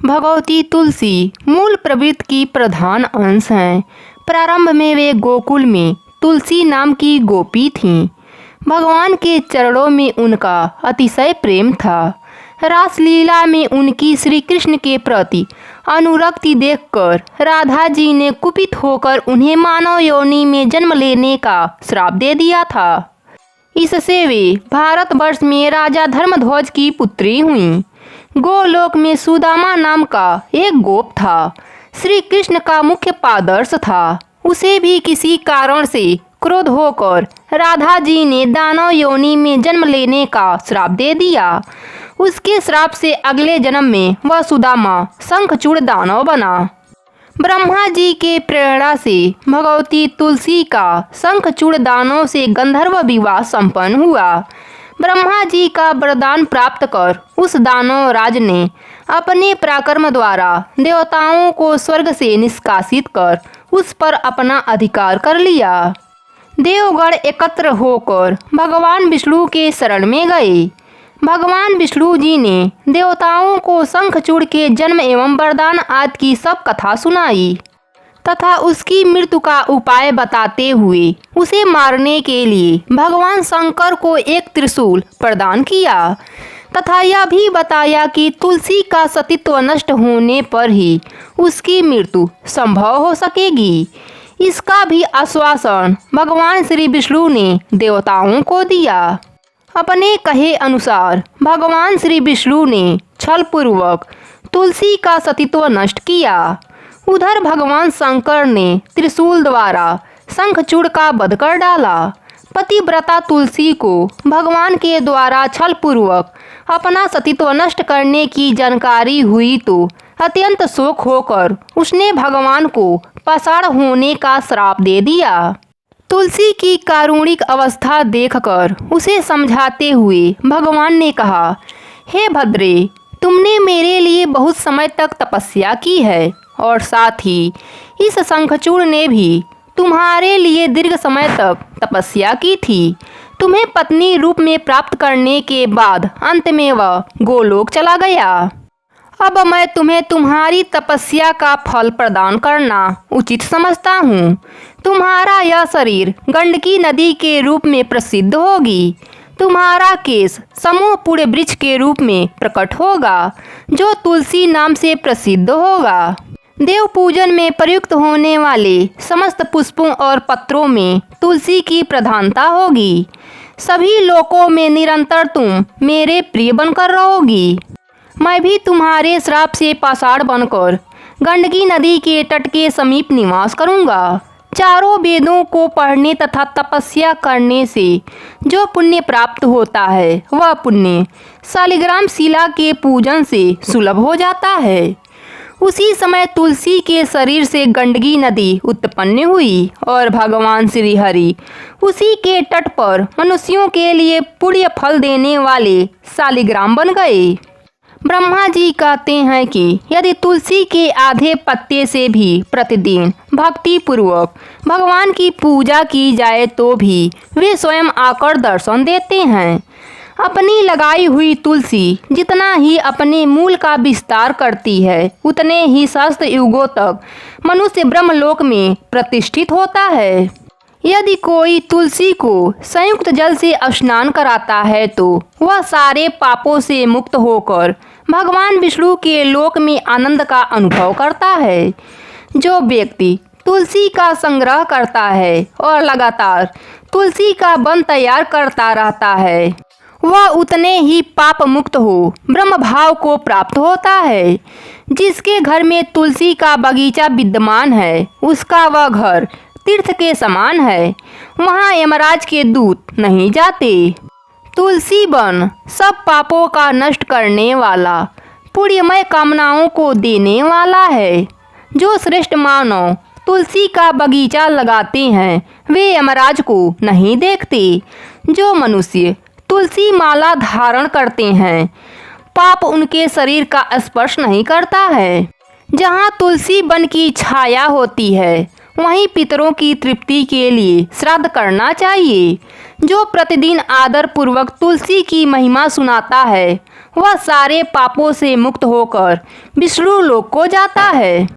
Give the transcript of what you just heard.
भगवती तुलसी मूल प्रवृत्ति की प्रधान अंश हैं। प्रारंभ में वे गोकुल में तुलसी नाम की गोपी थीं। भगवान के चरणों में उनका अतिशय प्रेम था। रासलीला में उनकी श्री कृष्ण के प्रति अनुरक्ति देखकर राधा जी ने कुपित होकर उन्हें मानव योनि में जन्म लेने का श्राप दे दिया था। इससे वे भारतवर्ष में राजा धर्मध्वज की पुत्री हुईं। गोलोक में सुदामा नाम का एक गोप था। श्री कृष्ण का मुख्य पादर्श था। उसे भी किसी कारण से क्रोध होकर राधा जी ने दानव योनि में जन्म लेने का श्राप दे दिया। उसके श्राप से अगले जन्म में वह सुदामा शंखचूड़ दानव बना। ब्रह्मा जी के प्रेरणा से भगवती तुलसी का शंखचूड़ दानव से गंधर्व विवाह संपन्न हुआ। ब्रह्मा जी का वरदान प्राप्त कर उस दानव राज ने अपने पराक्रम द्वारा देवताओं को स्वर्ग से निष्कासित कर उस पर अपना अधिकार कर लिया। देवगण एकत्र होकर भगवान विष्णु के शरण में गए। भगवान विष्णु जी ने देवताओं को शंखचूड़ के जन्म एवं वरदान आदि की सब कथा सुनाई तथा उसकी मृत्यु का उपाय बताते हुए उसे मारने के लिए भगवान शंकर को एक त्रिशूल प्रदान किया तथा यह भी बताया कि तुलसी का सतीत्व नष्ट होने पर ही उसकी मृत्यु संभव हो सकेगी। इसका भी आश्वासन भगवान श्री विष्णु ने देवताओं को दिया। अपने कहे अनुसार भगवान श्री विष्णु ने छलपूर्वक तुलसी का सतीत्व नष्ट किया। उधर भगवान शंकर ने त्रिशूल द्वारा शंखचूड़ का वध कर डाला। पतिव्रता तुलसी को भगवान के द्वारा छलपूर्वक अपना सतीत्व नष्ट करने की जानकारी हुई तो अत्यंत शोक होकर उसने भगवान को पाषाण होने का श्राप दे दिया। तुलसी की कारुणिक अवस्था देखकर उसे समझाते हुए भगवान ने कहा, हे भद्रे, तुमने मेरे लिए बहुत समय तक तपस्या की है और साथ ही इस शंखचूड़ ने भी तुम्हारे लिए दीर्घ समय तक तपस्या की थी। तुम्हें पत्नी रूप में प्राप्त करने के बाद अंत में वह गोलोक चला गया। अब मैं तुम्हें तुम्हारी तपस्या का फल प्रदान करना उचित समझता हूँ। तुम्हारा यह शरीर गंडकी नदी के रूप में प्रसिद्ध होगी। तुम्हारा केस समूह पूरे वृक्ष के रूप में प्रकट होगा जो तुलसी नाम से प्रसिद्ध होगा। देव पूजन में प्रयुक्त होने वाले समस्त पुष्पों और पत्रों में तुलसी की प्रधानता होगी। सभी लोकों में निरंतर तुम मेरे प्रिय बनकर रहोगी। मैं भी तुम्हारे श्राप से पाषाण बनकर गंडकी नदी के तट के समीप निवास करूंगा। चारों वेदों को पढ़ने तथा तपस्या करने से जो पुण्य प्राप्त होता है वह पुण्य शालिग्राम शिला के पूजन से सुलभ हो जाता है। उसी समय तुलसी के शरीर से गंडकी नदी उत्पन्न हुई और भगवान श्री हरि उसी के तट पर मनुष्यों के लिए पुण्य फल देने वाले शालिग्राम बन गए। ब्रह्मा जी कहते हैं कि यदि तुलसी के आधे पत्ते से भी प्रतिदिन भक्ति पूर्वक भगवान की पूजा की जाए तो भी वे स्वयं आकर दर्शन देते हैं। अपनी लगाई हुई तुलसी जितना ही अपने मूल का विस्तार करती है उतने ही सहस्त्र युगों तक मनुष्य ब्रह्मलोक में प्रतिष्ठित होता है। यदि कोई तुलसी को संयुक्त जल से स्नान कराता है तो वह सारे पापों से मुक्त होकर भगवान विष्णु के लोक में आनंद का अनुभव करता है। जो व्यक्ति तुलसी का संग्रह करता है और लगातार तुलसी का वन तैयार करता रहता है वह उतने ही पाप मुक्त हो ब्रह्म भाव को प्राप्त होता है। जिसके घर में तुलसी का बगीचा विद्यमान है उसका वह घर तीर्थ के समान है। वहाँ यमराज के दूत नहीं जाते। तुलसी वन सब पापों का नष्ट करने वाला पुण्यमय कामनाओं को देने वाला है। जो श्रेष्ठ मानव तुलसी का बगीचा लगाते हैं वे यमराज को नहीं देखते। जो मनुष्य तुलसी माला धारण करते हैं पाप उनके शरीर का स्पर्श नहीं करता है। जहाँ तुलसी वन की छाया होती है वहीं पितरों की तृप्ति के लिए श्राद्ध करना चाहिए। जो प्रतिदिन आदर पूर्वक तुलसी की महिमा सुनाता है वह सारे पापों से मुक्त होकर विष्णु लोक को जाता है।